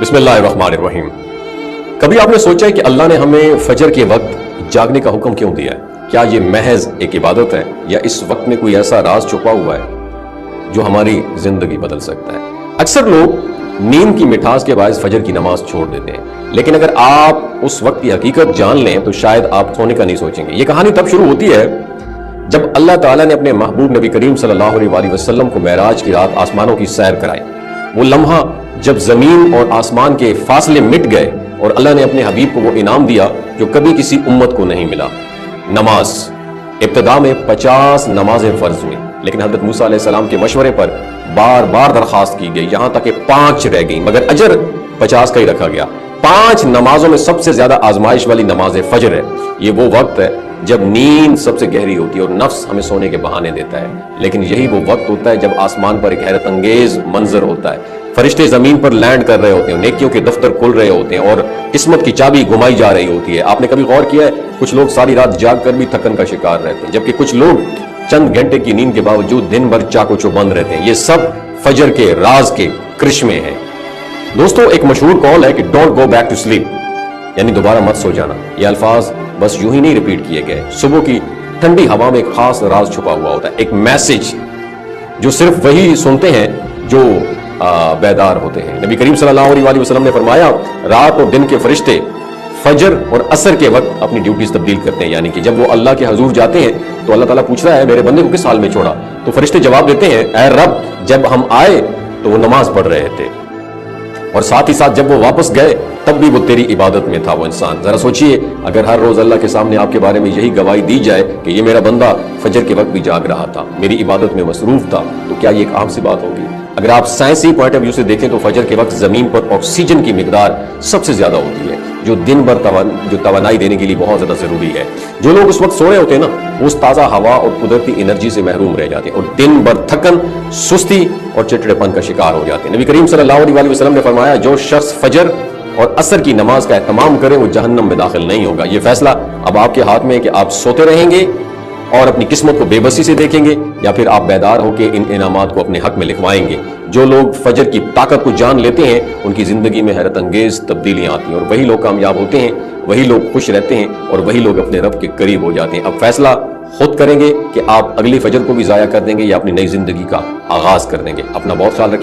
بسم اللہ الرحمن الرحیم۔ کبھی آپ نے سوچا ہے کہ اللہ نے ہمیں فجر کے وقت جاگنے کا حکم کیوں دیا ہے؟ کیا یہ محض ایک عبادت ہے یا اس وقت میں کوئی ایسا راز چھپا ہوا ہے جو ہماری زندگی بدل سکتا ہے؟ اکثر لوگ نیند کی مٹھاس کے باعث فجر کی نماز چھوڑ دیتے ہیں، لیکن اگر آپ اس وقت کی حقیقت جان لیں تو شاید آپ سونے کا نہیں سوچیں گے۔ یہ کہانی تب شروع ہوتی ہے جب اللہ تعالیٰ نے اپنے محبوب نبی کریم صلی اللہ علیہ وآلہ وسلم کو معراج کی رات آسمانوں کی سیر کرائی۔ وہ لمحہ جب زمین اور آسمان کے فاصلے مٹ گئے اور اللہ نے اپنے حبیب کو وہ انعام دیا جو کبھی کسی امت کو نہیں ملا، نماز۔ ابتدا میں 50 نمازیں فرض ہوئیں، لیکن حضرت موسیٰ علیہ السلام کے مشورے پر بار بار درخواست کی گئی، یہاں تک کہ 5 رہ گئیں، مگر اجر 50 کا ہی رکھا گیا۔ 5 نمازوں میں سب سے زیادہ آزمائش والی نماز فجر ہے۔ یہ وہ وقت ہے جب نیند سب سے گہری ہوتی ہے اور نفس ہمیں سونے کے بہانے دیتا ہے، لیکن یہی وہ وقت ہوتا ہے جب آسمان پر ایک حیرت انگیز منظر ہوتا ہے۔ فرشتے زمین پر لینڈ کر رہے ہوتے ہیں، نیکیوں کے دفتر کھل رہے ہوتے ہیں اور قسمت کی چابی گھمائی جا رہی ہوتی ہے۔ آپ نے کبھی غور کیا ہے کچھ لوگ ساری رات جاگ کر بھی تھکن کا شکار رہتے ہیں، جبکہ کچھ لوگ چند گھنٹے کی نیند کے باوجود دن بھر چاقو چوبند رہتے ہیں۔ یہ سب فجر کے راز کے کرشمے ہیں۔ دوستو، ایک مشہور قول ہے کہ don't go back to sleep, یعنی دوبارہ مت سو جانا۔ یہ الفاظ بس یوں ہی نہیں ریپیٹ کیے گئے۔ صبح کی ٹھنڈی ہوا میں ایک خاص راز چھپا ہوا ہوتا ہے، ایک میسج جو صرف وہی سنتے ہیں جو بیدار ہوتے ہیں۔ نبی کریم صلی اللہ علیہ وآلہ وسلم نے فرمایا، رات اور دن کے فرشتے فجر اور عصر کے وقت اپنی ڈیوٹیز تبدیل کرتے ہیں، یعنی کہ جب وہ اللہ کے حضور جاتے ہیں تو اللہ تعالیٰ پوچھ رہا ہے میرے بندے کو کس حال میں چھوڑا؟ تو فرشتے جواب دیتے ہیں، اے رب، جب ہم آئے تو وہ نماز پڑھ رہے تھے، اور ساتھ ہی ساتھ جب وہ واپس گئے تب بھی وہ تیری عبادت میں تھا وہ انسان۔ ذرا سوچئے، اگر ہر روز اللہ کے سامنے آپ کے بارے میں یہی گواہی دی جائے کہ یہ میرا بندہ فجر کے وقت بھی جاگ رہا تھا، میری عبادت میں مصروف تھا، تو کیا یہ ایک عام سی بات ہوگی؟ اگر آپ سائنسی پوائنٹ آف ویو سے دیکھیں تو فجر کے وقت زمین پر آکسیجن کی مقدار سب سے زیادہ ہوتی ہے، جو دن بھر توانائی دینے کے لیے بہت زیادہ ضروری ہے۔ جو لوگ اس وقت سو رہے ہوتے ہیں نا، وہ اس تازہ ہوا اور قدرتی انرجی سے محروم رہ جاتے ہیں اور دن بھر تھکن، سستی اور چڑچڑے پن کا شکار ہو جاتے ہیں۔ نبی کریم صلی اللہ علیہ وسلم نے فرمایا، جو شخص فجر اور عصر کی نماز کا اہتمام کرے وہ جہنم میں داخل نہیں ہوگا۔ یہ فیصلہ اب آپ کے ہاتھ میں ہے کہ آپ سوتے رہیں گے اور اپنی قسمت کو بے بسی سے دیکھیں گے، یا پھر آپ بیدار ہو کے ان انعامات کو اپنے حق میں لکھوائیں گے۔ جو لوگ فجر کی طاقت کو جان لیتے ہیں ان کی زندگی میں حیرت انگیز تبدیلیاں آتی ہیں، اور وہی لوگ کامیاب ہوتے ہیں، وہی لوگ خوش رہتے ہیں، اور وہی لوگ اپنے رب کے قریب ہو جاتے ہیں۔ اب فیصلہ خود کریں گے کہ آپ اگلی فجر کو بھی ضائع کر دیں گے یا اپنی نئی زندگی کا آغاز کر دیں گے۔ اپنا بہت خیال رکھیے۔